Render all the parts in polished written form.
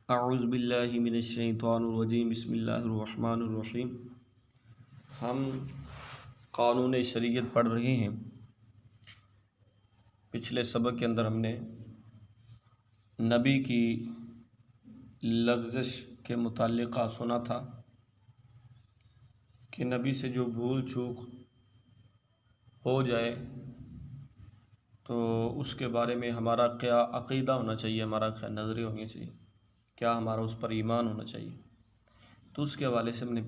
اعوذ باللہ من الشیطان الرجیم بسم اللہ الرحمن الرحیم۔ ہم قانون شریعت پڑھ رہے ہیں۔ پچھلے سبق کے اندر ہم نے نبی کی لغزش کے متعلقہ سنا تھا کہ نبی سے جو بھول چوک ہو جائے تو اس کے بارے میں ہمارا کیا عقیدہ ہونا چاہیے، ہمارا کیا نظریہ ہونا چاہیے، کیا ہمارا اس پر ایمان ہونا چاہیے۔ تو اس کے حوالے سے ہم نے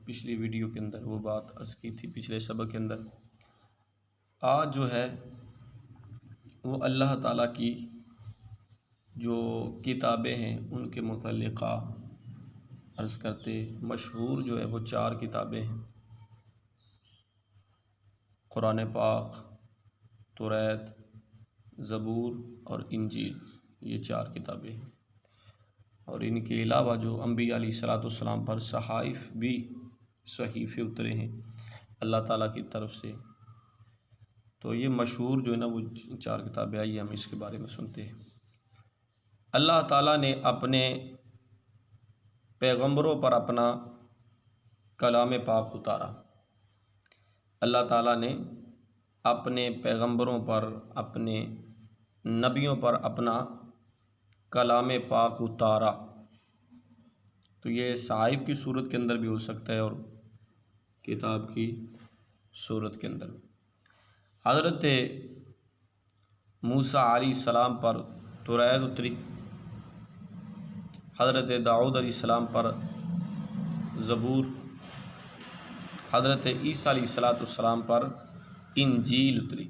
پچھلی ویڈیو کے اندر وہ بات عرض کی تھی، پچھلے سبق کے اندر۔ آج جو ہے وہ اللہ تعالیٰ کی جو کتابیں ہیں ان کے متعلقہ عرض کرتے، مشہور جو ہے وہ 4 کتابیں ہیں: قرآن پاک، توریت، زبور اور انجیل۔ یہ 4 کتابیں ہیں، اور ان کے علاوہ جو انبیاء علیہ السلام پر صحیفے اترے ہیں اللہ تعالیٰ کی طرف سے۔ تو یہ مشہور جو ہے نا وہ 4 کتابیں، آئیے ہم اس کے بارے میں سنتے ہیں۔ اللہ تعالیٰ نے اپنے پیغمبروں پر اپنا کلام پاک اتارا۔ اللہ تعالیٰ نے اپنے پیغمبروں پر، اپنے نبیوں پر اپنا کلام پاک اتارا۔ تو یہ صحائف کی صورت کے اندر بھی ہو سکتا ہے اور کتاب کی صورت کے اندر۔ حضرت موسیٰ علیہ السلام پر توریت اتری، حضرت داؤد علیہ السلام پر زبور، حضرت عیسیٰ علیہ السلام پر انجیل اتری،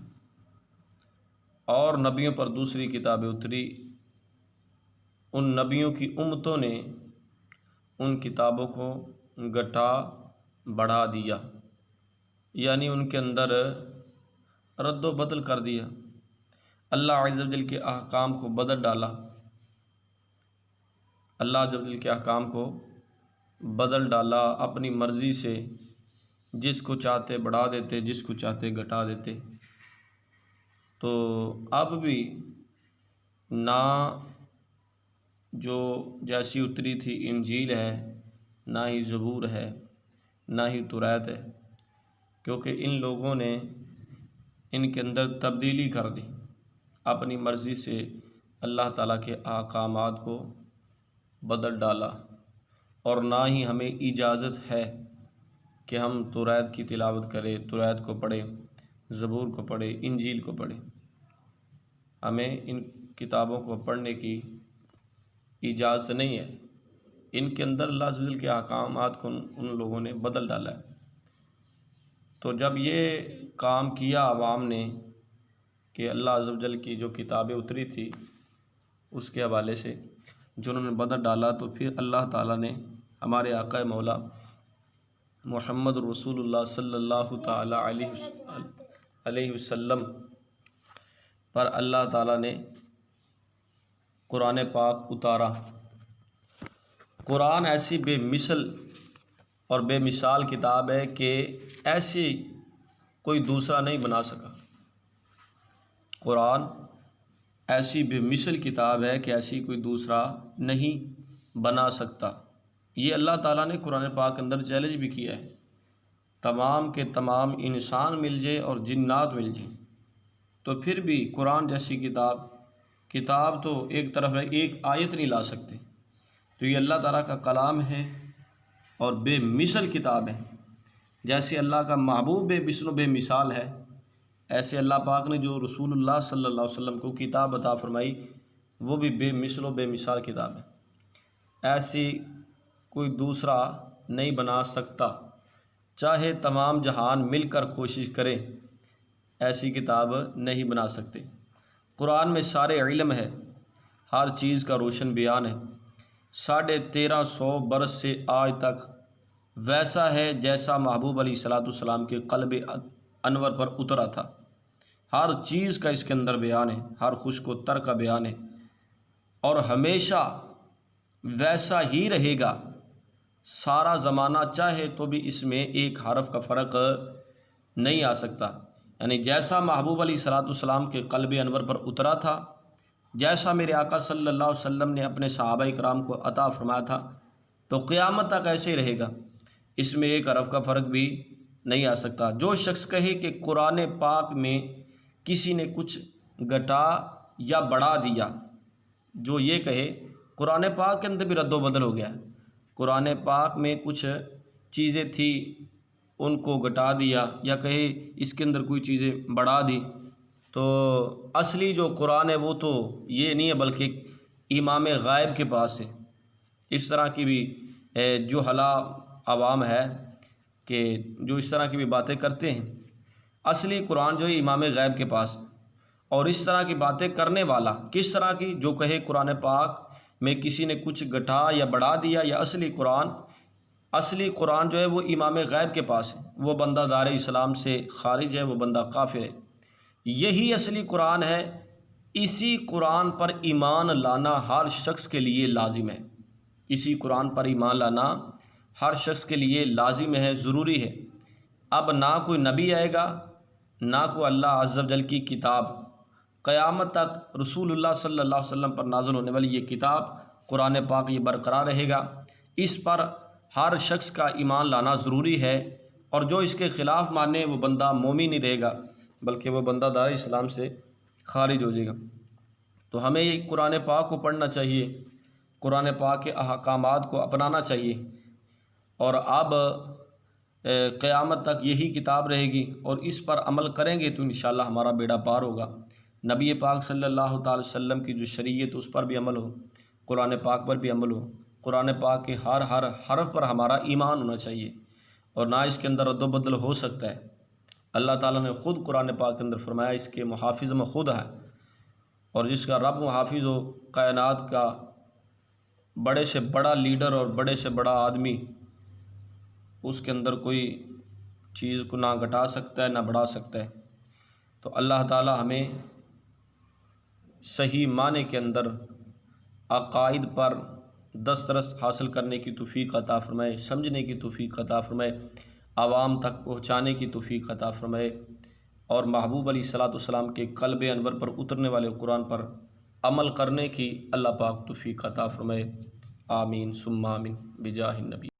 اور نبیوں پر دوسری کتابیں اتری۔ ان نبیوں کی امتوں نے ان کتابوں کو گھٹا بڑھا دیا، یعنی ان کے اندر رد و بدل کر دیا، اللہ عز و جل کے احکام کو بدل ڈالا، اللہ عز و جل کے احکام کو بدل ڈالا اپنی مرضی سے، جس کو چاہتے بڑھا دیتے، جس کو چاہتے گھٹا دیتے۔ تو اب بھی نہ جو جیسی اتری تھی انجیل ہے، نہ ہی زبور ہے، نہ ہی توریت ہے، کیونکہ ان لوگوں نے ان کے اندر تبدیلی کر دی، اپنی مرضی سے اللہ تعالیٰ کے احکامات کو بدل ڈالا، اور نہ ہی ہمیں اجازت ہے کہ ہم توریت کی تلاوت کریں، توریت کو پڑھیں، زبور کو پڑھیں، انجیل کو پڑھیں۔ ہمیں ان کتابوں کو پڑھنے کی اجازت نہیں ہے، ان کے اندر اللہ عز و جل کے احکامات کو ان لوگوں نے بدل ڈالا ہے۔ تو جب یہ کام کیا عوام نے کہ اللہ عز و جل کی جو کتابیں اتری تھی اس کے حوالے سے جو انہوں نے بدل ڈالا، تو پھر اللہ تعالیٰ نے ہمارے آقا مولا محمد رسول اللہ صلی اللہ تعالیٰ علیہ وسلم پر اللہ تعالیٰ نے قرآن پاک اتارا۔ قرآن ایسی بے مثل اور بے مثال کتاب ہے کہ ایسی کوئی دوسرا نہیں بنا سکا۔ قرآن ایسی بے مثل کتاب ہے کہ ایسی کوئی دوسرا نہیں بنا سکتا۔ یہ اللہ تعالیٰ نے قرآن پاک کے اندر چیلنج بھی کیا ہے، تمام کے تمام انسان مل جائے اور جنات مل جائیں تو پھر بھی قرآن جیسی کتاب تو ایک طرف ہے، ایک آیت نہیں لا سکتے۔ تو یہ اللہ تعالیٰ کا کلام ہے اور بے مثل کتاب ہے۔ جیسے اللہ کا محبوب بے مثل و بے مثال ہے، ایسے اللہ پاک نے جو رسول اللہ صلی اللہ علیہ وسلم کو کتاب عطا فرمائی وہ بھی بے مثل و بے مثال کتاب ہے، ایسی کوئی دوسرا نہیں بنا سکتا، چاہے تمام جہان مل کر کوشش کرے ایسی کتاب نہیں بنا سکتے۔ قرآن میں سارے علم ہے، ہر چیز کا روشن بیان ہے، 1350 برس سے آج تک ویسا ہے جیسا محبوب علیہ السلام کے قلب انور پر اترا تھا۔ ہر چیز کا اس کے اندر بیان ہے، ہر خشک و تر کا بیان ہے، اور ہمیشہ ویسا ہی رہے گا سارا زمانہ، چاہے تو بھی اس میں ایک حرف کا فرق نہیں آ سکتا۔ یعنی جیسا محبوب علیہ السلام کے قلب انور پر اترا تھا جیسا میرے آقا صلی اللہ علیہ وسلم نے اپنے صحابہ کرام کو عطا فرمایا تھا تو قیامت تک ایسے ہی رہے گا، اس میں ایک حرف کا فرق بھی نہیں آ سکتا۔ جو شخص کہے کہ قرآن پاک میں کسی نے کچھ گھٹا یا بڑھا دیا، جو یہ کہے قرآن پاک کے اندر بھی رد و بدل ہو گیا ہے، قرآن پاک میں کچھ چیزیں تھی ان کو گھٹا دیا، یا کہے اس کے اندر کوئی چیزیں بڑھا دی، تو اصلی جو قرآن ہے وہ تو یہ نہیں ہے بلکہ امام غائب کے پاس ہے۔ اس طرح کی بھی جو حلا عوام ہے کہ جو اس طرح کی بھی باتیں کرتے ہیں، اصلی قرآن جو ہے امام غیب کے پاس، اور اس طرح کی باتیں کرنے والا کس طرح کی، جو کہے قرآن پاک میں کسی نے کچھ گھٹا یا بڑھا دیا، یا اصلی قرآن جو ہے وہ امام غیب کے پاس ہے، وہ بندہ دار اسلام سے خارج ہے، وہ بندہ کافر ہے۔ یہی اصلی قرآن ہے، اسی قرآن پر ایمان لانا ہر شخص کے لیے لازم ہے، اسی قرآن پر ایمان لانا ہر شخص کے لیے لازم ہے، ضروری ہے۔ اب نہ کوئی نبی آئے گا، نہ کوئی اللہ عز و جل کی کتاب، قیامت تک رسول اللہ صلی اللہ علیہ وسلم پر نازل ہونے والی یہ کتاب قرآن پاک یہ برقرار رہے گا، اس پر ہر شخص کا ایمان لانا ضروری ہے، اور جو اس کے خلاف مانے وہ بندہ مومن نہیں رہے گا بلکہ وہ بندہ دار اسلام سے خارج ہو جائے گا۔ تو ہمیں یہ قرآن پاک کو پڑھنا چاہیے، قرآن پاک کے احکامات کو اپنانا چاہیے، اور اب قیامت تک یہی کتاب رہے گی، اور اس پر عمل کریں گے تو انشاءاللہ ہمارا بیڑا پار ہوگا۔ نبی پاک صلی اللہ تعالی وسلم کی جو شریعت اس پر بھی عمل ہو، قرآن پاک پر بھی عمل ہو، قرآن پاک کے ہر حرف پر ہمارا ایمان ہونا چاہیے، اور نہ اس کے اندر رد و بدل ہو سکتا ہے۔ اللہ تعالیٰ نے خود قرآن پاک کے اندر فرمایا اس کے محافظ میں خود ہے، اور جس کا رب محافظ ہو، کائنات کا بڑے سے بڑا لیڈر اور بڑے سے بڑا آدمی، اس کے اندر کوئی چیز کو نہ گھٹا سکتا ہے نہ بڑھا سکتا ہے۔ تو اللہ تعالیٰ ہمیں صحیح معنی کے اندر عقائد پر دسترس حاصل کرنے کی توفیق عطا فرمائے، سمجھنے کی توفیق عطا فرمائے، عوام تک پہنچانے کی توفیق عطا فرمائے، اور محبوب علیہ الصلوۃ والسلام کے قلب انور پر اترنے والے قرآن پر عمل کرنے کی اللہ پاک توفیق عطا فرمائے۔ آمین ثم آمین بجاہ النبی۔